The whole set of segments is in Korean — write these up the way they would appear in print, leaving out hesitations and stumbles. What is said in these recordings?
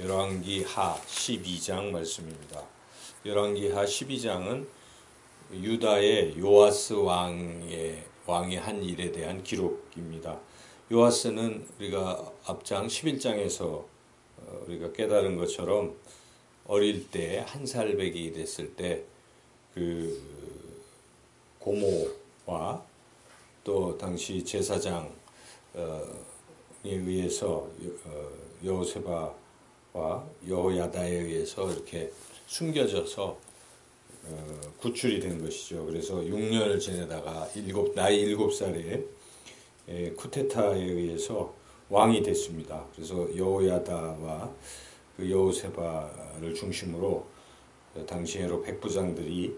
열왕기하 12장 말씀입니다. 열왕기하 12장은 유다의 요아스 왕이 한 일에 대한 기록입니다. 요아스는 우리가 앞장 11장에서 우리가 깨달은 것처럼 어릴 때 한 살배기 됐을 때 그 고모와 또 당시 제사장에 의해서 여호세바와 여호야다에 의해서 이렇게 숨겨져서 구출이 된 것이죠. 그래서 6년을 지내다가 나이 7살에 쿠데타에 의해서 왕이 됐습니다. 그래서 여호야다와 그 여호세바를 중심으로 당시 헤롯 백부장들이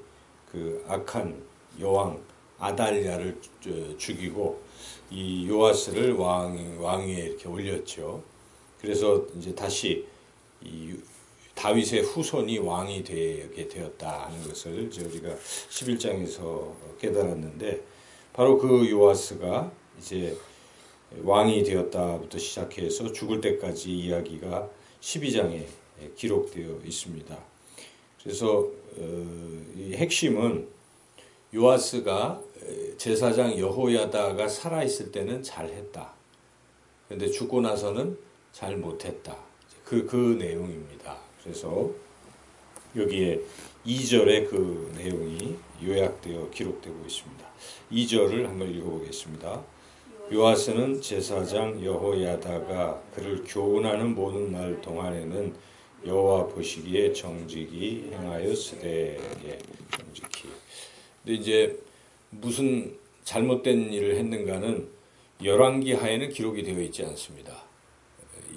그 악한 여왕 아달랴를 죽이고 이 요아스를 왕위에 이렇게 올렸죠. 그래서 이제 다시 이 다윗의 후손이 왕이 되게 되었다 하는 것을 이제 우리가 11장에서 깨달았는데, 바로 그 요아스가 이제 왕이 되었다부터 시작해서 죽을 때까지 이야기가 12장에 기록되어 있습니다. 그래서 이 핵심은 요아스가 제사장 여호야다가 살아있을 때는 잘했다. 그런데 죽고 나서는 잘 못했다. 그 내용입니다. 그래서 여기에 2절에 그 내용이 요약되어 기록되고 있습니다. 2절을 한번 읽어보겠습니다. 요아스는 제사장 여호야다가 그를 교훈하는 모든 날 동안에는 여호와 보시기에 정직히 행하였으되. 정직히. 근데 이제 무슨 잘못된 일을 했는가는 열왕기하에는 기록이 되어 있지 않습니다.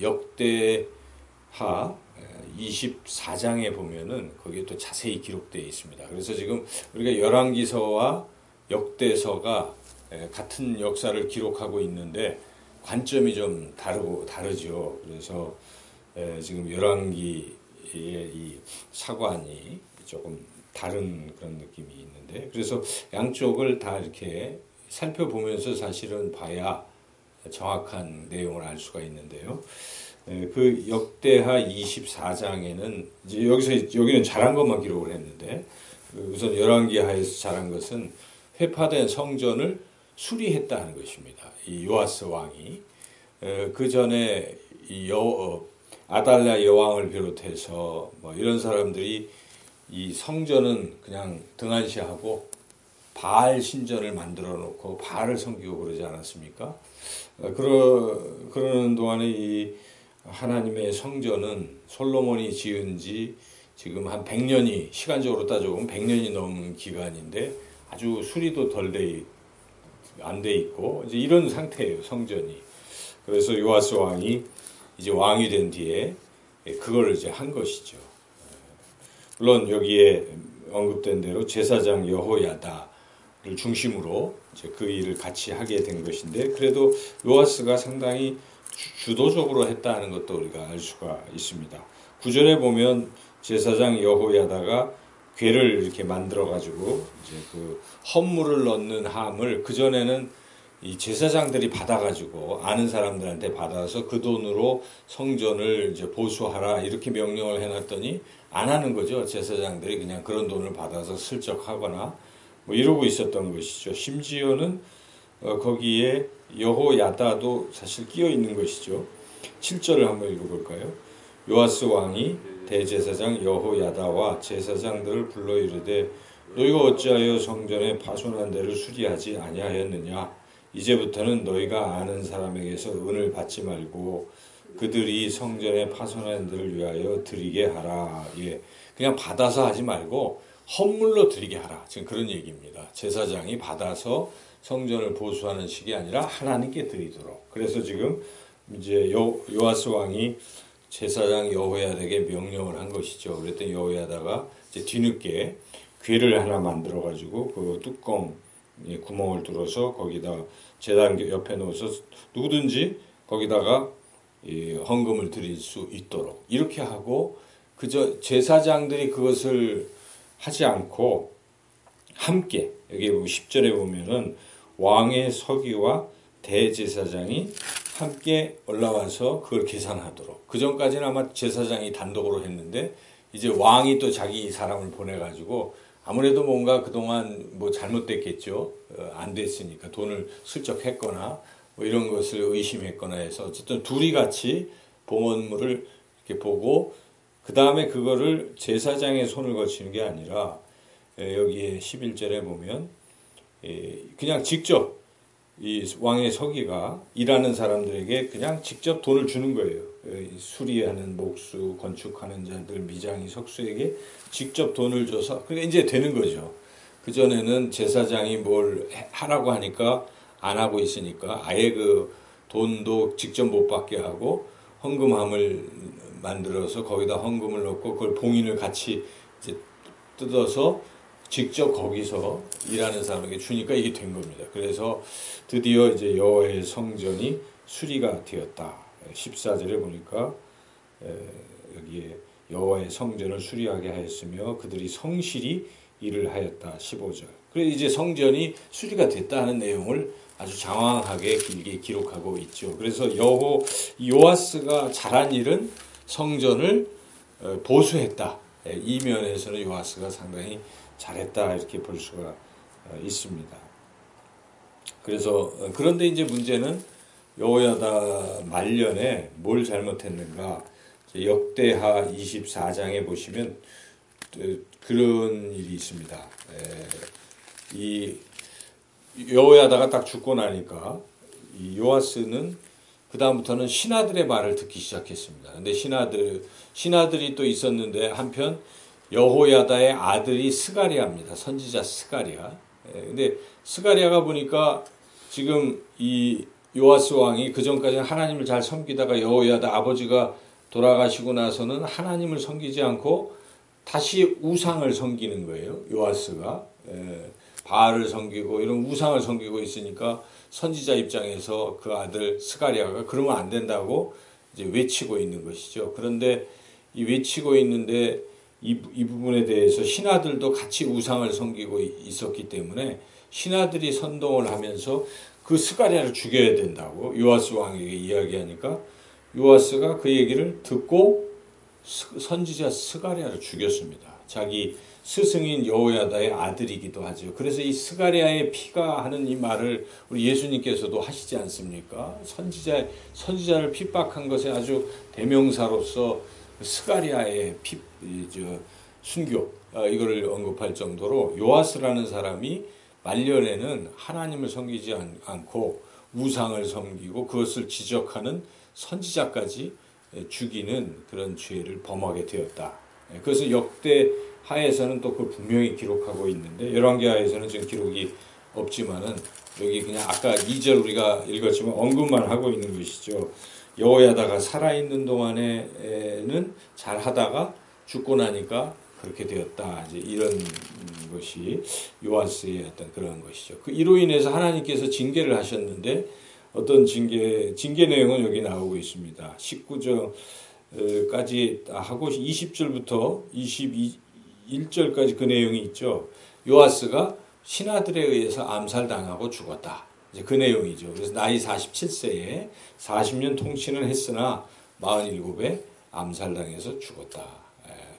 역대하 24장에 보면은 거기에 또 자세히 기록되어 있습니다. 그래서 지금 우리가 열왕기서와 역대서가 같은 역사를 기록하고 있는데 관점이 좀 다르죠. 그래서 지금 열왕기의 이 사관이 조금 다른 그런 느낌이 있는데, 그래서 양쪽을 다 이렇게 살펴보면서 사실은 봐야 정확한 내용을 알 수가 있는데요. 그 역대하 24장에는 이제 여기는 잘한 것만 기록을 했는데, 우선 열왕기하에서 잘한 것은 회파된 성전을 수리했다는 것입니다. 이 요아스 왕이 그 전에 아달랴 여왕을 비롯해서 뭐 이런 사람들이 이 성전은 그냥 등한시하고 바알 신전을 만들어 놓고 바알을 섬기고 그러지 않았습니까? 그러는 동안에 이 하나님의 성전은 솔로몬이 지은 지 지금 한 100년이, 시간적으로 따져보면 100년이 넘은 기간인데 아주 수리도 안 돼 있고 이제 이런 상태예요, 성전이. 그래서 요아스 왕이 이제 왕이 된 뒤에 그걸 이제 한 것이죠. 물론 여기에 언급된 대로 제사장 여호야다를 중심으로 이제 그 일을 같이 하게 된 것인데, 그래도 요아스가 상당히 주도적으로 했다는 것도 우리가 알 수가 있습니다. 9절에 보면 제사장 여호야다가 궤를 이렇게 만들어 가지고 이제 그 헌물을 넣는 함을 그 전에는 이 제사장들이 받아가지고 아는 사람들한테 받아서 그 돈으로 성전을 이제 보수하라 이렇게 명령을 해놨더니 안 하는 거죠. 제사장들이 그냥 그런 돈을 받아서 슬쩍 하거나 뭐 이러고 있었던 것이죠. 심지어는 거기에 여호야다도 사실 끼어 있는 것이죠. 7절을 한번 읽어볼까요? 요아스 왕이 대제사장 여호야다와 제사장들을 불러 이르되 너희가 어찌하여 성전에 파손한 데를 수리하지 아니하였느냐? 이제부터는 너희가 아는 사람에게서 은을 받지 말고 그들이 성전에 파손한 데를 위하여 드리게 하라. 그냥 받아서 하지 말고 헌물로 드리게 하라. 지금 그런 얘기입니다. 제사장이 받아서 성전을 보수하는 식이 아니라 하나님께 드리도록. 그래서 지금 이제 요아스 왕이 제사장 여호야다에게 명령을 한 것이죠. 그랬더니 여호야다가 이제 뒤늦게 궤를 하나 만들어 가지고 그 뚜껑 구멍을 뚫어서 거기다 제단 옆에 넣어서 누구든지 거기다가 헌금을 드릴 수 있도록 이렇게 하고, 그저 제사장들이 그것을 하지 않고 함께, 여기 10절에 보면은 왕의 서기와 대제사장이 함께 올라와서 그걸 계산하도록. 그 전까지는 아마 제사장이 단독으로 했는데 이제 왕이 또 자기 사람을 보내가지고 아무래도 뭔가 그동안 뭐 잘못됐겠죠. 안 됐으니까 돈을 슬쩍 했거나 뭐 이런 것을 의심했거나 해서 어쨌든 둘이 같이 봉헌물을 이렇게 보고 그 다음에 그거를 제사장의 손을 거치는 게 아니라 여기에 11절에 보면 그냥 직접 이 왕의 서기가 일하는 사람들에게 그냥 직접 돈을 주는 거예요. 수리하는 목수, 건축하는 자들, 미장이, 석수에게 직접 돈을 줘서 그게 이제 되는 거죠. 그전에는 제사장이 뭘 하라고 하니까 안 하고 있으니까 아예 그 돈도 직접 못 받게 하고 헌금함을 만들어서 거기다 헌금을 넣고 그걸 봉인을 같이 이제 뜯어서 직접 거기서 일하는 사람에게 주니까 이게 된 겁니다. 그래서 드디어 이제 여호와의 성전이 수리가 되었다. 14절에 보니까 여기에 여호와의 성전을 수리하게 하였으며 그들이 성실히 일을 하였다. 15절. 그래서 이제 성전이 수리가 됐다 하는 내용을 아주 장황하게 길게 기록하고 있죠. 그래서 요아스가 잘한 일은 성전을 보수했다. 이 면에서는 요아스가 상당히 잘했다 이렇게 볼 수가 있습니다. 그래서 그런데 이제 문제는 여호야다 말년에 뭘 잘못했는가? 역대하 24장에 보시면 그런 일이 있습니다. 이 여호야다가 딱 죽고 나니까 이 요아스는 그 다음부터는 신하들의 말을 듣기 시작했습니다. 근데 신하들이 또 있었는데 한편 여호야다의 아들이 스가랴입니다. 선지자 스가랴. 근데 스가랴가 보니까 지금 이 요아스 왕이 그 전까지는 하나님을 잘 섬기다가 여호야다 아버지가 돌아가시고 나서는 하나님을 섬기지 않고 다시 우상을 섬기는 거예요. 요아스가 바알을 섬기고 이런 우상을 섬기고 있으니까 선지자 입장에서 그 아들 스가랴가 그러면 안 된다고 이제 외치고 있는 것이죠. 그런데 이 외치고 있는데 이 부분에 대해서 신하들도 같이 우상을 섬기고 있었기 때문에 신하들이 선동을 하면서 그 스가랴를 죽여야 된다고 요아스 왕에게 이야기하니까 요아스가 그 얘기를 듣고 선지자 스가랴를 죽였습니다. 자기 스승인 여호야다의 아들이기도 하죠. 그래서 이 스가랴의 피가 하는 이 말을 우리 예수님께서도 하시지 않습니까? 선지자를 핍박한 것에 아주 대명사로서 스가랴의 순교 이거를 언급할 정도로 요아스라는 사람이 말년에는 하나님을 섬기지 않고 우상을 섬기고 그것을 지적하는 선지자까지 죽이는 그런 죄를 범하게 되었다. 그래서 역대하에서는 또 그 분명히 기록하고 있는데 열왕기하에서는 지금 기록이 없지만은 여기 그냥 아까 2절 우리가 읽었지만 언급만 하고 있는 것이죠. 여호야다가 살아있는 동안에는 잘 하다가 죽고 나니까 그렇게 되었다. 이제 이런 것이 요아스의 어떤 그런 것이죠. 이로 인해서 하나님께서 징계를 하셨는데 어떤 징계 내용은 여기 나오고 있습니다. 19절까지 하고 20절부터 21절까지 그 내용이 있죠. 요아스가 신하들에 의해서 암살당하고 죽었다. 이제 그 내용이죠. 그래서 나이 47세에 40년 통치는 했으나 47에 암살당해서 죽었다.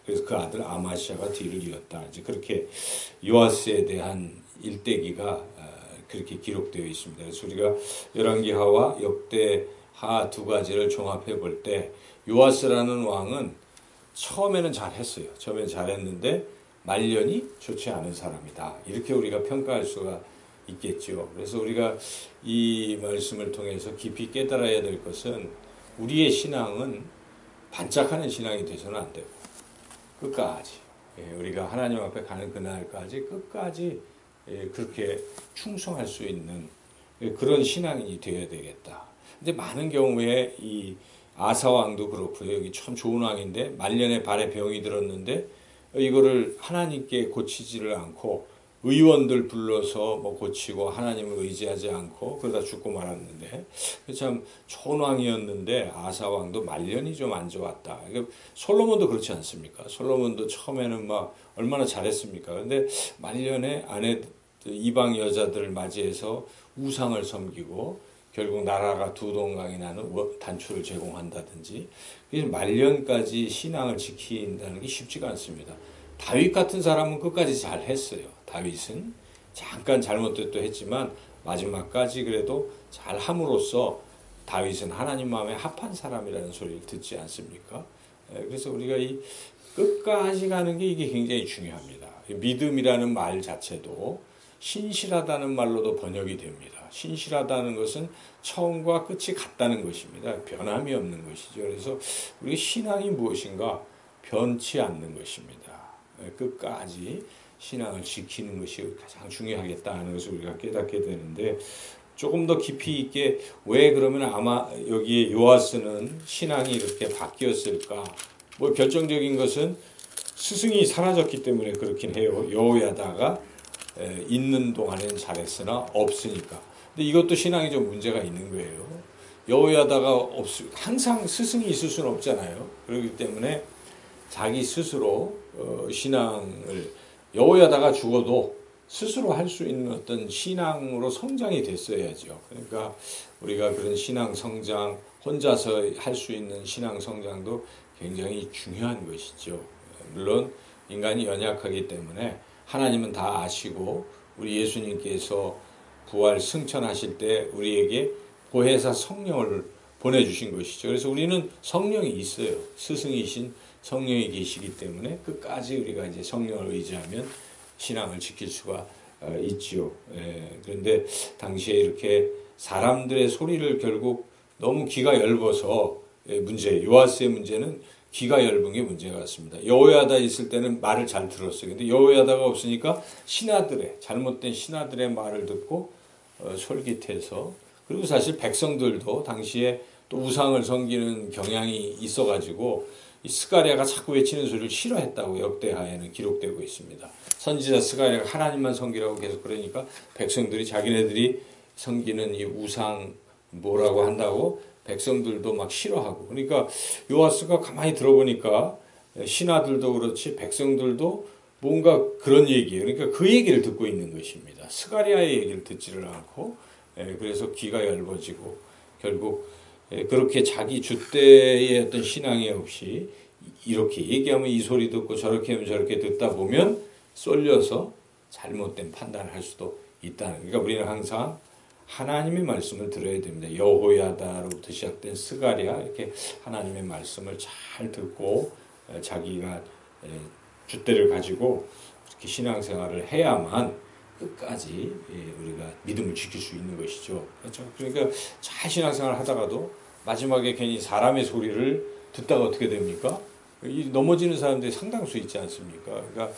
그래서 그 아들 아마시아가 뒤를 이었다. 이제 그렇게 요아스에 대한 일대기가 그렇게 기록되어 있습니다. 그래서 우리가 열왕기하와 역대하 두 가지를 종합해 볼 때 요아스라는 왕은 처음에는 잘했어요. 처음에는 잘했는데 말년이 좋지 않은 사람이다. 이렇게 우리가 평가할 수가 있겠죠. 그래서 우리가 이 말씀을 통해서 깊이 깨달아야 될 것은 우리의 신앙은 반짝하는 신앙이 돼서는 안 되고 끝까지 우리가 하나님 앞에 가는 그날까지 끝까지 그렇게 충성할 수 있는 그런 신앙인이 되어야 되겠다. 근데 많은 경우에 이 아사 왕도 그렇고요. 여기 참 좋은 왕인데 말년에 발에 병이 들었는데 이거를 하나님께 고치지를 않고 의원들 불러서 뭐 고치고 하나님을 의지하지 않고 그러다 죽고 말았는데 참 좋은 왕이었는데 아사 왕도 말년이 좀 안 좋았다. 솔로몬도 그렇지 않습니까? 솔로몬도 처음에는 막 얼마나 잘했습니까? 근데 말년에 이방 여자들을 맞이해서 우상을 섬기고 결국 나라가 두 동강이 나는 단초를 제공한다든지 말년까지 신앙을 지킨다는 게 쉽지가 않습니다. 다윗 같은 사람은 끝까지 잘 했어요. 다윗은 잠깐 잘못도 했지만 마지막까지 그래도 잘 함으로써 다윗은 하나님 마음에 합한 사람이라는 소리를 듣지 않습니까? 그래서 우리가 이 끝까지 가는 게 이게 굉장히 중요합니다. 믿음이라는 말 자체도 신실하다는 말로도 번역이 됩니다. 신실하다는 것은 처음과 끝이 같다는 것입니다. 변함이 없는 것이죠. 그래서 우리 신앙이 무엇인가? 변치 않는 것입니다. 끝까지 신앙을 지키는 것이 가장 중요하겠다는 것을 우리가 깨닫게 되는데 조금 더 깊이 있게 왜 그러면 아마 여기에 요아스는 신앙이 이렇게 바뀌었을까? 뭐 결정적인 것은 스승이 사라졌기 때문에 그렇긴 해요. 여호야다가 있는 동안에는 잘했으나 없으니까. 근데 이것도 신앙이 좀 문제가 있는 거예요. 여호야다가 항상 스승이 있을 수는 없잖아요. 그렇기 때문에 자기 스스로 신앙을 여호야다가 죽어도 스스로 할 수 있는 어떤 신앙으로 성장이 됐어야죠. 그러니까 우리가 그런 신앙 성장, 혼자서 할 수 있는 신앙 성장도 굉장히 중요한 것이죠. 물론 인간이 연약하기 때문에 하나님은 다 아시고 우리 예수님께서 부활 승천하실 때 우리에게 보혜사 성령을 보내주신 것이죠. 그래서 우리는 성령이 있어요. 스승이신 성령이 계시기 때문에 끝까지 우리가 이제 성령을 의지하면 신앙을 지킬 수가 있지요. 그런데 당시에 이렇게 사람들의 소리를 결국 너무 귀가 얇아서 요아스의 문제는 귀가 얇은 게 문제 같습니다. 여호야다 있을 때는 말을 잘 들었어요. 근데 여호야다가 없으니까 잘못된 신하들의 말을 듣고 솔깃해서, 그리고 사실 백성들도 당시에 또 우상을 섬기는 경향이 있어가지고 이 스가랴가 자꾸 외치는 소리를 싫어했다고 역대하에는 기록되고 있습니다. 선지자 스가랴가 하나님만 섬기라고 계속 그러니까 백성들이 자기네들이 섬기는 이 우상 뭐라고 한다고 백성들도 막 싫어하고, 그러니까 요아스가 가만히 들어보니까 신하들도 그렇지 백성들도 뭔가 그런 얘기예요. 그러니까 그 얘기를 듣고 있는 것입니다. 스가랴의 얘기를 듣지를 않고, 그래서 귀가 얇아지고 결국 그렇게 자기 줏대의 어떤 신앙이 없이 이렇게 얘기하면 이 소리 듣고 저렇게 하면 저렇게 듣다 보면 쏠려서 잘못된 판단을 할 수도 있다는. 그러니까 우리는 항상 하나님의 말씀을 들어야 됩니다. 여호야다로부터 시작된 스가랴, 이렇게 하나님의 말씀을 잘 듣고 자기가 줏대를 가지고 이렇게 신앙생활을 해야만 끝까지 우리가 믿음을 지킬 수 있는 것이죠. 그렇죠? 그러니까 잘 신앙생활을 하다가도 마지막에 괜히 사람의 소리를 듣다가 어떻게 됩니까? 넘어지는 사람들이 상당수 있지 않습니까? 그러니까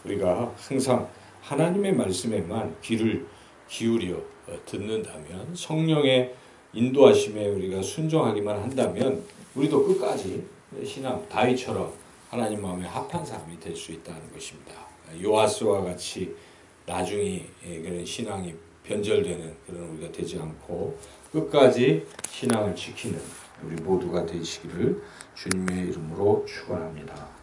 우리가 항상 하나님의 말씀에만 귀를 기울여 듣는다면, 성령의 인도하심에 우리가 순종하기만 한다면 우리도 끝까지 신앙 다윗처럼 하나님 마음에 합한 사람이 될 수 있다는 것입니다. 요아스와 같이 나중에 그런 신앙이 변절되는 그런 우리가 되지 않고 끝까지 신앙을 지키는 우리 모두가 되시기를 주님의 이름으로 축원합니다.